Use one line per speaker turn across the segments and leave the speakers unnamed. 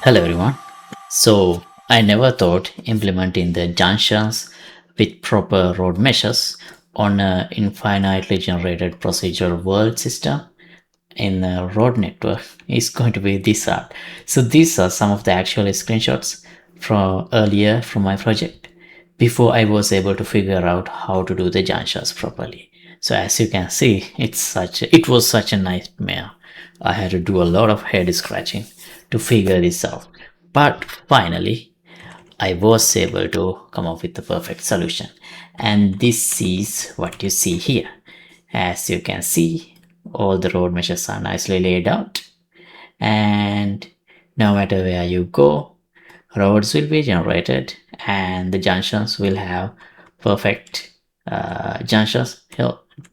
Hello everyone. So I never thought implementing the junctions with proper road meshes on an infinitely generated procedural world system in a road network is going to be this hard. So these are some of the actual screenshots from earlier from my project before I was able to figure out how to do the junctions properly. So as you can see, it was such a nightmare. I had to do a lot of head scratching to figure this out. But finally, I was able to come up with the perfect solution. And this is what you see here. As you can see, all the road meshes are nicely laid out. And no matter where you go, roads will be generated and the junctions will have perfect junctions.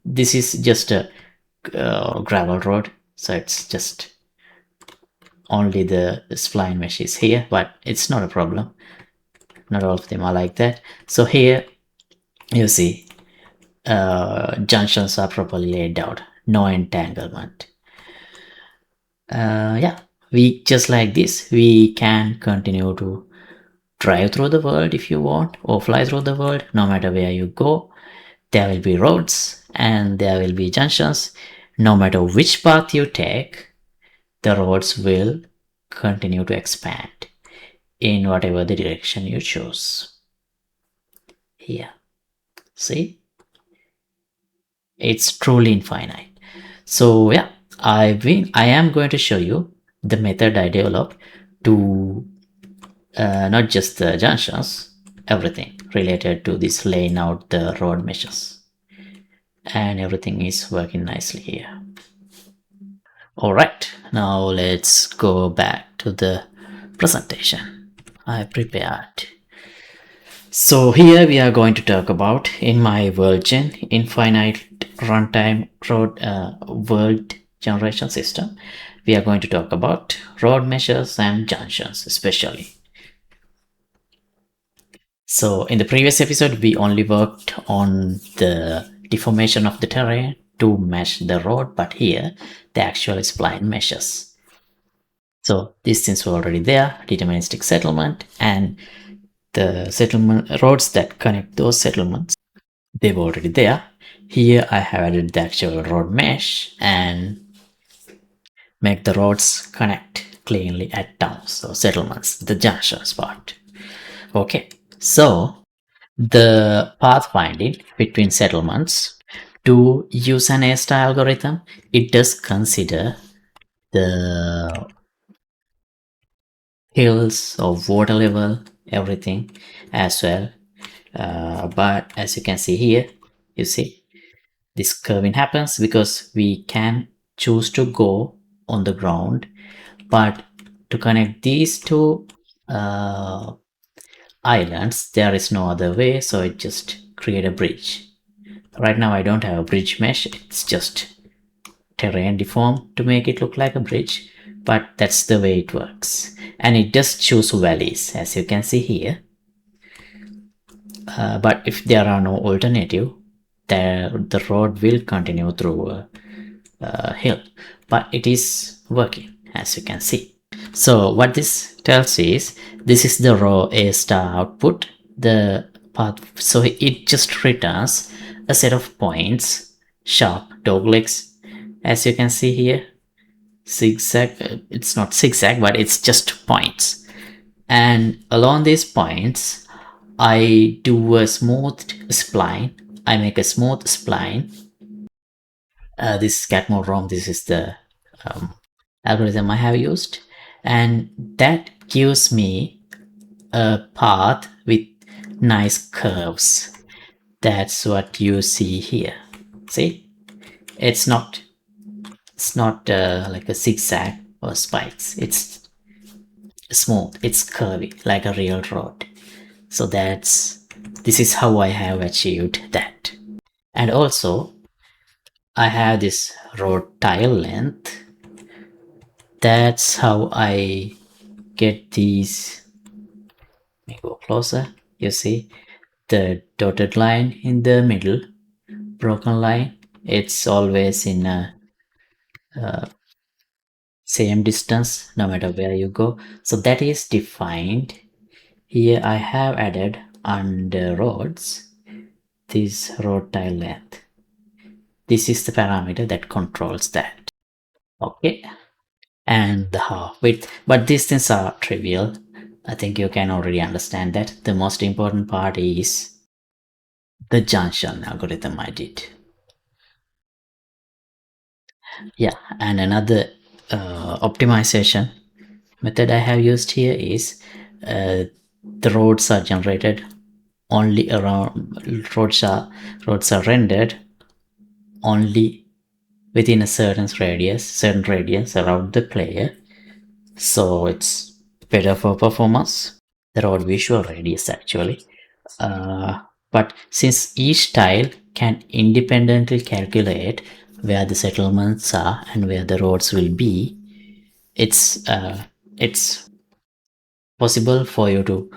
This is just a gravel road, so it's just only the spline mesh is here, but it's not a problem. Not all of them are like that. So here you see junctions are properly laid out, no entanglement. Yeah, we just like this we can continue to drive through the world if you want, or fly through the world. No matter where you go, there will be roads and there will be junctions. No matter which path you take, the roads will continue to expand in whatever the direction you choose. Here, see, it's truly infinite. So yeah, I am going to show you the method I developed to not just the junctions, everything related to this laying out the road meshes, and everything is working nicely here. All right, now let's go back to the presentation I prepared. So here we are going to talk about, in my WorldGen infinite runtime world generation system, we are going to talk about road meshes and junctions especially. So in the previous episode, we only worked on the deformation of the terrain to mesh the road, but here the actual spline meshes. So these things were already there, deterministic settlement, and the settlement roads that connect those settlements, they were already there. Here I have added the actual road mesh and make the roads connect cleanly at towns, so settlements, the junctions part. Okay, so the pathfinding between settlements, to use an A-star algorithm, it does consider the hills or water level, everything as well. But as you can see here, you see this curving happens because we can choose to go on the ground, but to connect these two islands, there is no other way, so it just create a bridge. Right now I don't have a bridge mesh, it's just terrain deformed to make it look like a bridge, but that's the way it works. And it does choose valleys, as you can see here. But if there are no alternative, the road will continue through a hill, but it is working, as you can see. So what this tells is, this is the raw A star output, the path. So it just returns a set of points, sharp dog legs, as you can see here. Zigzag, it's not zigzag, but it's just points. And along these points, I do a smooth spline. I make a smooth spline. This is cat mode ROM. This is the algorithm I have used, and that gives me a path with nice curves. That's what you see here. See, it's not like a zigzag or spikes. It's smooth, it's curvy like a real road. So this is how I have achieved that. And also I have this road tile length. That's how I get these. Let me go closer. You see the dotted line in the middle, broken line, it's always in a same distance no matter where you go. So that is defined. Here I have added under roads this road tile length. This is the parameter that controls that. Okay. And the half width. But these things are trivial. I think you can already understand that. The most important part is the junction algorithm I did. Yeah, and another optimization method I have used here is the roads are generated only around roads are rendered only within a certain radius around the player. So it's better for performance. The road visual radius actually. But since each tile can independently calculate where the settlements are and where the roads will be, it's possible for you to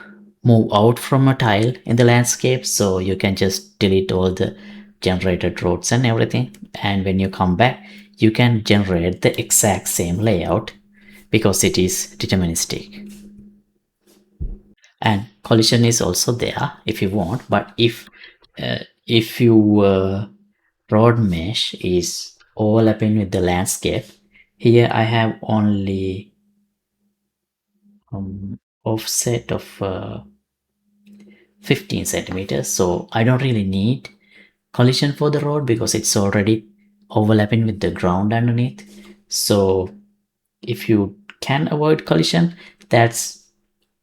move out from a tile in the landscape, so you can just delete all the generated roads and everything, and when you come back you can generate the exact same layout because it is deterministic. And collision is also there if you want, but if your road mesh is overlapping with the landscape, here I have only offset of 15 centimeters, so I don't really need collision for the road because it's already overlapping with the ground underneath. So if you can avoid collision, that's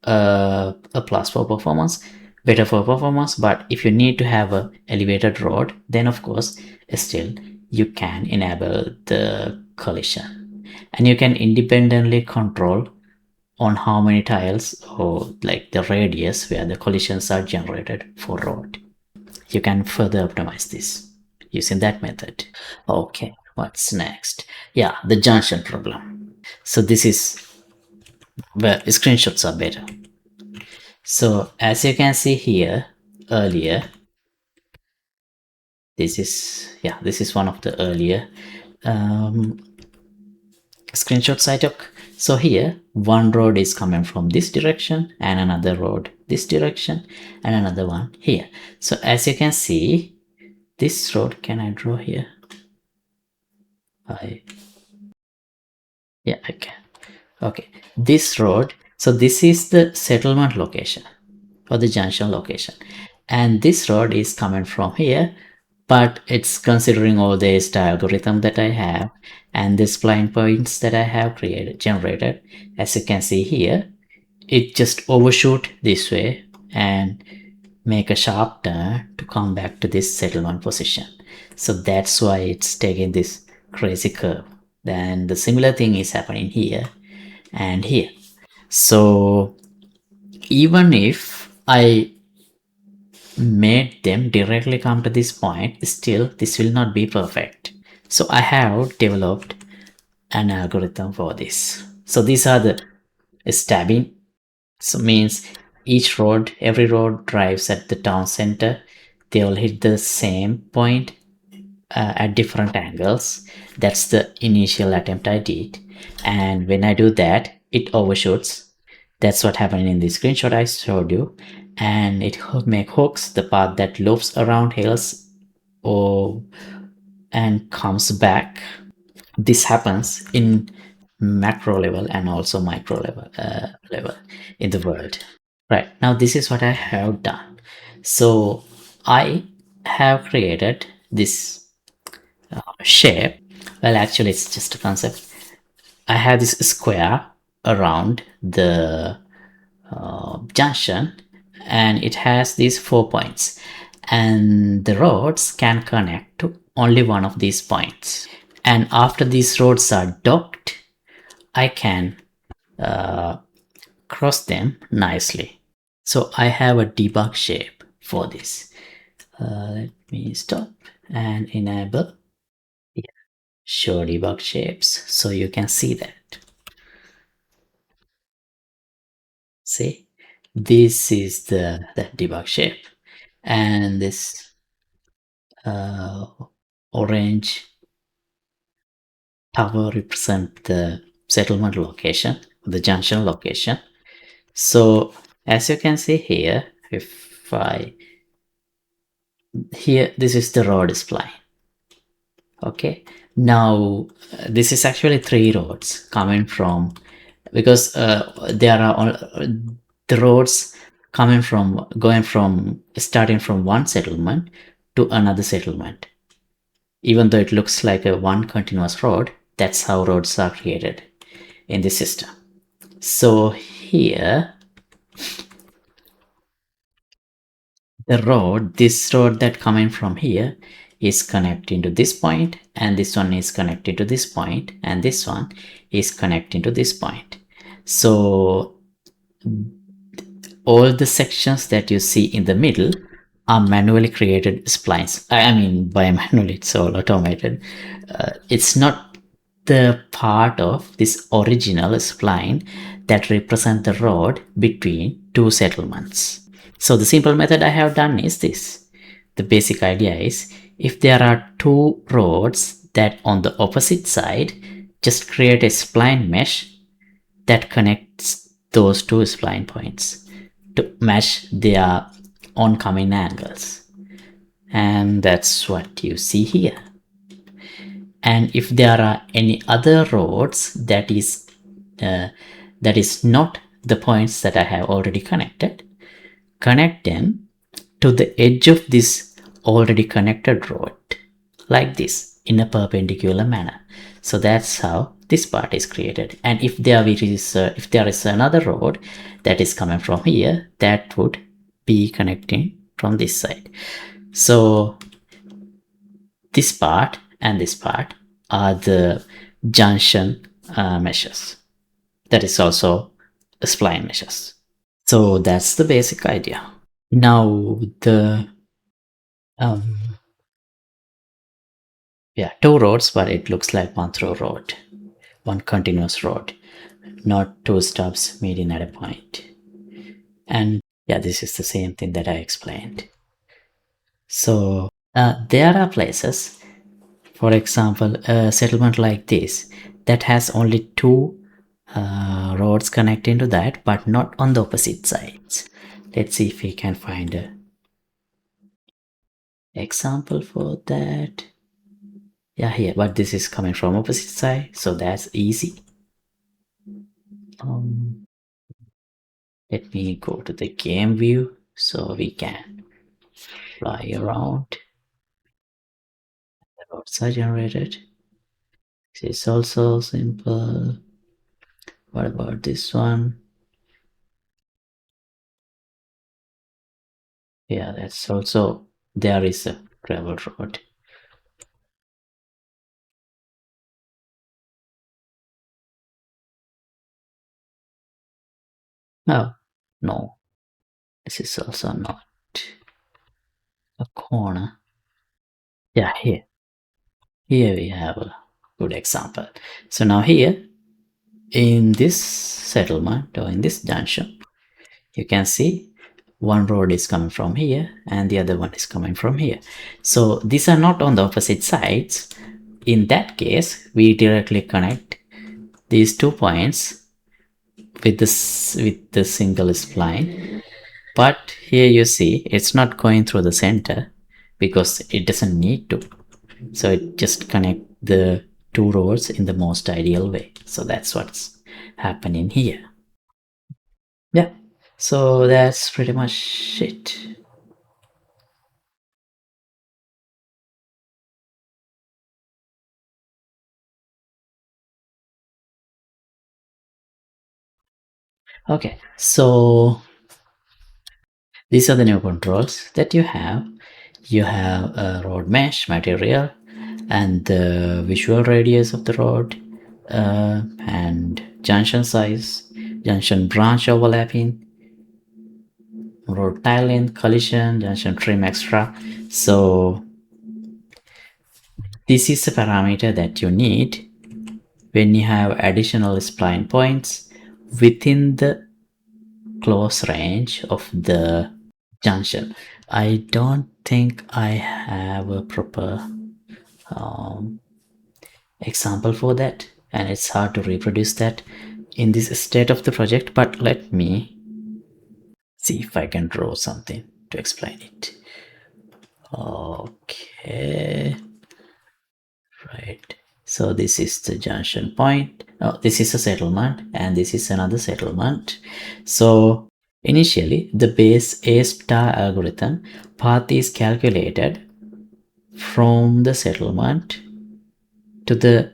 a plus for performance, better for performance. But if you need to have a elevated road, then of course still you can enable the collision, and you can independently control on how many tiles or like the radius where the collisions are generated for road. You can further optimize this using that method. Okay, what's next? Yeah, the junction problem. So this is where screenshots are better. So as you can see here earlier, this is one of the earlier um, screenshots I took. So here one road is coming from this direction and another road this direction and another one here. So as you can see, this road, can I draw here? Yeah, I can. Okay, this road, so this is the settlement location or the junction location, and this road is coming from here, but it's considering all this algorithm that I have and the spline points that I have generated. As you can see here, it just overshoot this way and make a sharp turn to come back to this settlement position. So that's why it's taking this crazy curve. Then the similar thing is happening here and here. So even if I made them directly come to this point, still this will not be perfect. So I have developed an algorithm for this. So these are the stabbing. So means every road drives at the town center. They all hit the same point at different angles. That's the initial attempt I did. And when I do that, it overshoots. That's what happened in the screenshot I showed you. And it make hooks the path that loops around hills or and comes back. This happens in macro level and also micro level in the world. Right, now this is what I have done. So I have created this shape. Well, actually it's just a concept. I have this square around the junction, and it has these 4 points, and the roads can connect to only one of these points. And after these roads are docked, I can cross them nicely. So I have a debug shape for this. Let me stop and enable show debug shapes so you can see that. See, this is the debug shape, and this orange tower represent the settlement location, the junction location. So as you can see here, if I here, this is the road spline. Okay, now this is actually 3 roads coming from, because there are the roads coming from, going from, starting from one settlement to another settlement. Even though it looks like a one continuous road, that's how roads are created in the system. So here, this road that coming from here is connecting to this point, and this one is connected to this point, and this one is connecting to this point. So all the sections that you see in the middle are manually created splines. I mean, by manually, it's all automated. It's not the part of this original spline that represent the road between two settlements. So the simple method I have done is this. The basic idea is, if there are two roads that on the opposite side, just create a spline mesh that connects those two spline points to match their oncoming angles. And that's what you see here. And if there are any other roads that is not the points that I have already connected, connect them to the edge of this already connected road, like this, in a perpendicular manner. So that's how this part is created. And if there is another road that is coming from here, that would be connecting from this side. So this part and this part are the junction meshes. That is also spline meshes. So that's the basic idea. Now the um, yeah, 2 roads, but it looks like one through road, one continuous road, not 2 stubs meeting at a point. And yeah, this is the same thing that I explained. So there are places, for example, a settlement like this that has only 2 roads connecting to that, but not on the opposite sides. Let's see if we can find a example for that. Yeah, here, but this is coming from opposite side, so that's easy. Let me go to the game view so we can fly around. The roads are generated. This is also simple. What about this one? Yeah, that's also, there is a gravel road. Oh, no, this is also not a corner. Yeah, here we have a good example. So now here in this settlement, or in this junction, you can see one road is coming from here and the other one is coming from here. So these are not on the opposite sides. In that case, we directly connect these 2 points with the single spline. But here you see it's not going through the center because it doesn't need to. So it just connect the 2 roads in the most ideal way. So that's what's happening here. Yeah, so that's pretty much it. Okay, so these are the new controls that you have. You have a road mesh material and the visual radius of the road, and junction size, junction branch overlapping, road tile length, collision, junction trim extra. So this is a parameter that you need when you have additional spline points within the close range of the junction. I don't think I have a proper example for that. and it's hard to reproduce that in this state of the project, but let me see if I can draw something to explain it. Okay, right. So this is the junction point. Oh, this is a settlement and this is another settlement. So initially the base A star algorithm path is calculated from the settlement to the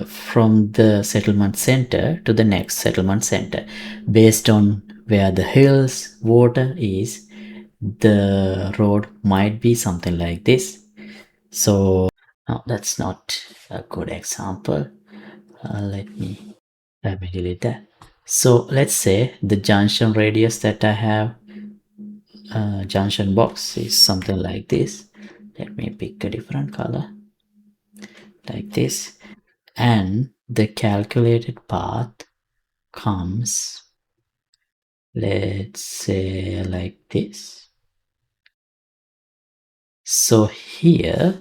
from the settlement center to the next settlement center based on where the hills water is. The road might be something like this. So no, that's not a good example. Let me delete that. So let's say the junction radius that I have, junction box, is something like this. Let me pick a different color like this, and the calculated path comes, let's say, like this. So here,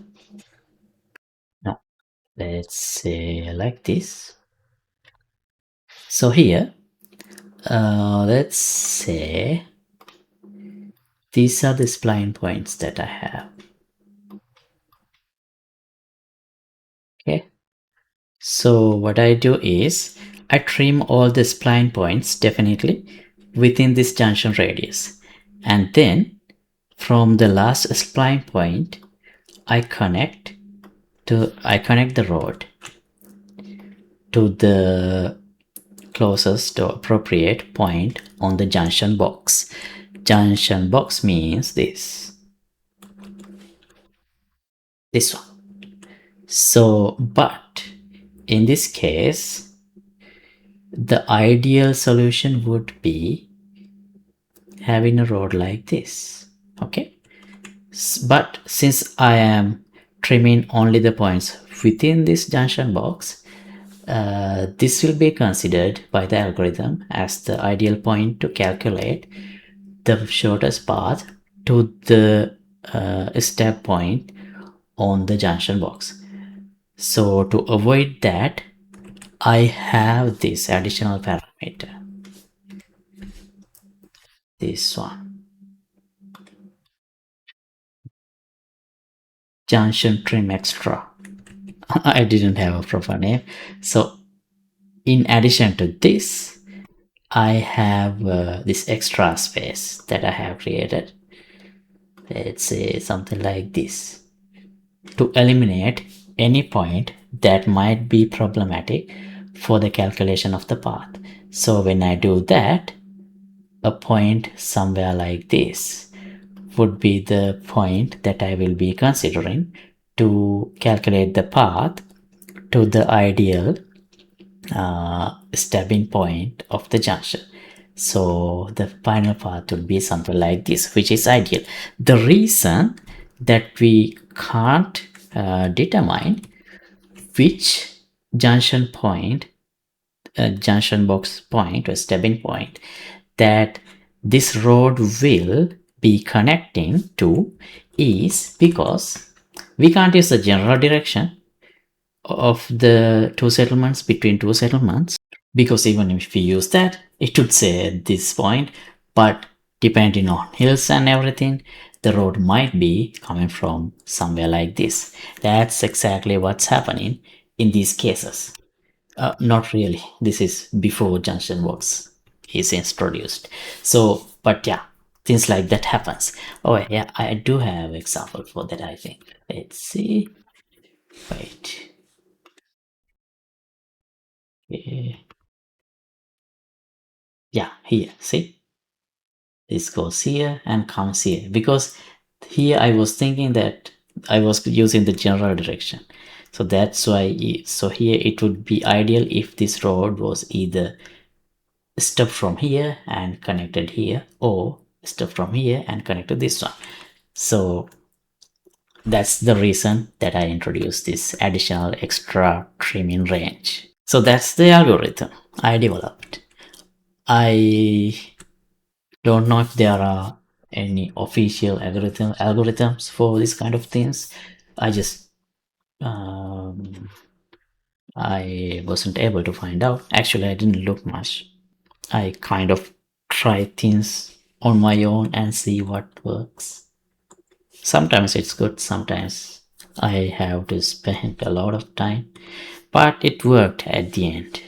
no, let's say like this. So here, let's say these are the spline points that I have. Okay. So what I do is I trim all the spline points definitely within this junction radius. And then from the last spline point, I connect the road to the closest or appropriate point on the junction box. Junction box means this one. So, but in this case, the ideal solution would be having a road like this. Okay, but since I am trimming only the points within this junction box, this will be considered by the algorithm as the ideal point to calculate the shortest path to the step point on the junction box. So to avoid that, I have this additional parameter, this one, junction trim extra. I didn't have a proper name. So in addition to this, I have this extra space that I have created. Let's say something like this, to eliminate any point that might be problematic for the calculation of the path. So when I do that, a point somewhere like this would be the point that I will be considering to calculate the path to the ideal stepping point of the junction. So the final path would be something like this, which is ideal. The reason that we can't determine which junction point, junction box point or stepping point that this road will be connecting to is because we can't use the general direction of the two settlements between two settlements, because even if we use that, it would say at this point, but depending on hills and everything, the road might be coming from somewhere like this. That's exactly what's happening in these cases. Not really, this is before junction box is introduced. So but yeah, things like that happens. Oh yeah, I do have example for that, I think. Let's see. Wait. Yeah, here, see, this goes here and comes here, because here I was thinking that I was using the general direction, so that's why. So here it would be ideal if this road was either stopped from here and connected here, or stopped from here and connected this one. So that's the reason that I introduced this additional extra trimming range. So that's the algorithm I developed. I don't know if there are any official algorithms for this kind of things. I just I wasn't able to find out. Actually, I didn't look much. I kind of try things on my own and see what works. Sometimes it's good, sometimes I have to spend a lot of time, but it worked at the end.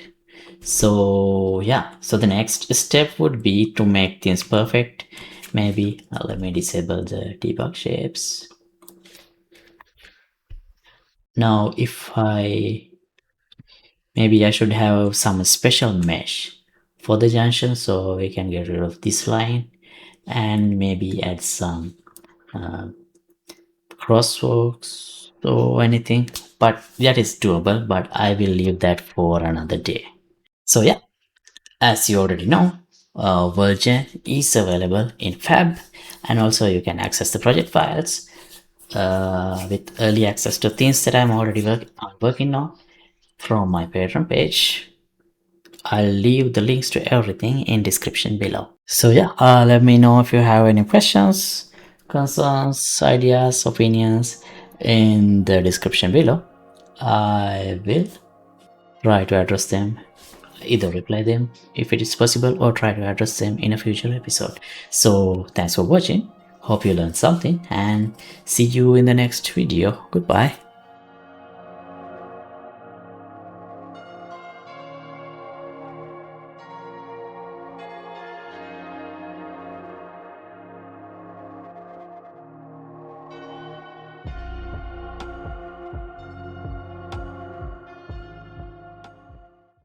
So yeah, so the next step would be to make things perfect. Maybe let me disable the debug shapes. Now if I maybe I should have some special mesh for the junction, so we can get rid of this line and maybe add some crosswalks or anything, but that is doable, but I will leave that for another day. So yeah, as you already know, WorldGen is available in Fab, and also you can access the project files with early access to things that I'm already working on from my Patreon page. I'll leave the links to everything in description below. So yeah, let me know if you have any questions, concerns, ideas, opinions in the description below. I will try to address them, either reply them if it is possible or try to address them in a future episode. So thanks for watching. Hope you learned something and see you in the next video. Goodbye.